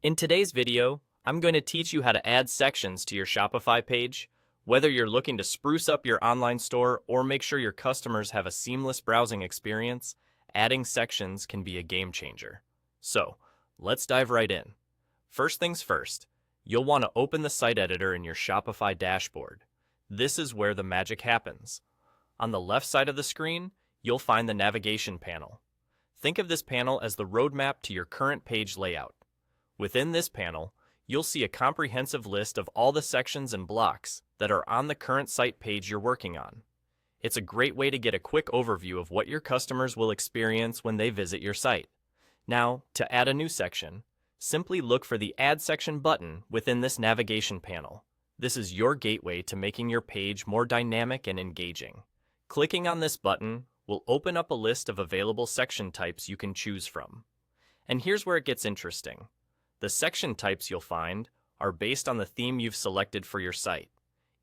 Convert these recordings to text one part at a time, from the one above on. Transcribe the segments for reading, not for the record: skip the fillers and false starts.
In today's video, I'm going to teach you how to add sections to your Shopify page. Whether you're looking to spruce up your online store or make sure your customers have a seamless browsing experience, adding sections can be a game changer. So, let's dive right in. First things first, you'll want to open the site editor in your Shopify dashboard. This is where the magic happens. On the left side of the screen, you'll find the navigation panel. Think of this panel as the roadmap to your current page layout. Within this panel, you'll see a comprehensive list of all the sections and blocks that are on the current site page you're working on. It's a great way to get a quick overview of what your customers will experience when they visit your site. Now, to add a new section, simply look for the Add Section button within this navigation panel. This is your gateway to making your page more dynamic and engaging. Clicking on this button will open up a list of available section types you can choose from. And here's where it gets interesting. The section types you'll find are based on the theme you've selected for your site.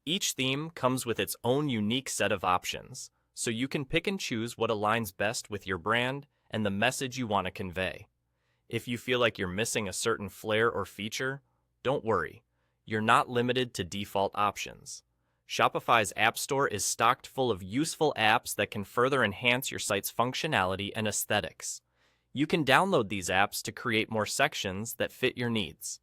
Each theme comes with its own unique set of options, so you can pick and choose what aligns best with your brand and the message you want to convey. If you feel like you're missing a certain flair or feature, don't worry. You're not limited to default options. Shopify's App Store is stocked full of useful apps that can further enhance your site's functionality and aesthetics. You can download these apps to create more sections that fit your needs.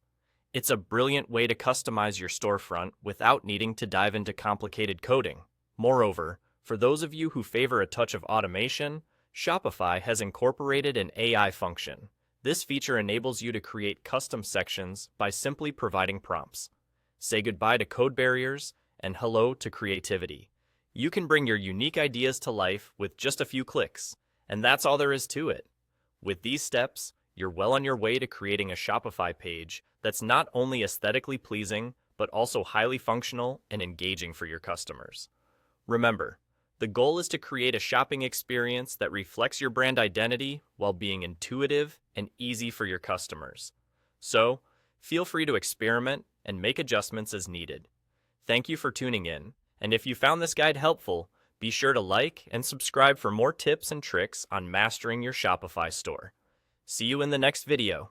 It's a brilliant way to customize your storefront without needing to dive into complicated coding. Moreover, for those of you who favor a touch of automation, Shopify has incorporated an AI function. This feature enables you to create custom sections by simply providing prompts. Say goodbye to code barriers and hello to creativity. You can bring your unique ideas to life with just a few clicks, and that's all there is to it. With these steps, you're well on your way to creating a Shopify page that's not only aesthetically pleasing, but also highly functional and engaging for your customers. Remember, the goal is to create a shopping experience that reflects your brand identity while being intuitive and easy for your customers. So, feel free to experiment and make adjustments as needed. Thank you for tuning in, and if you found this guide helpful, be sure to like and subscribe for more tips and tricks on mastering your Shopify store. See you in the next video.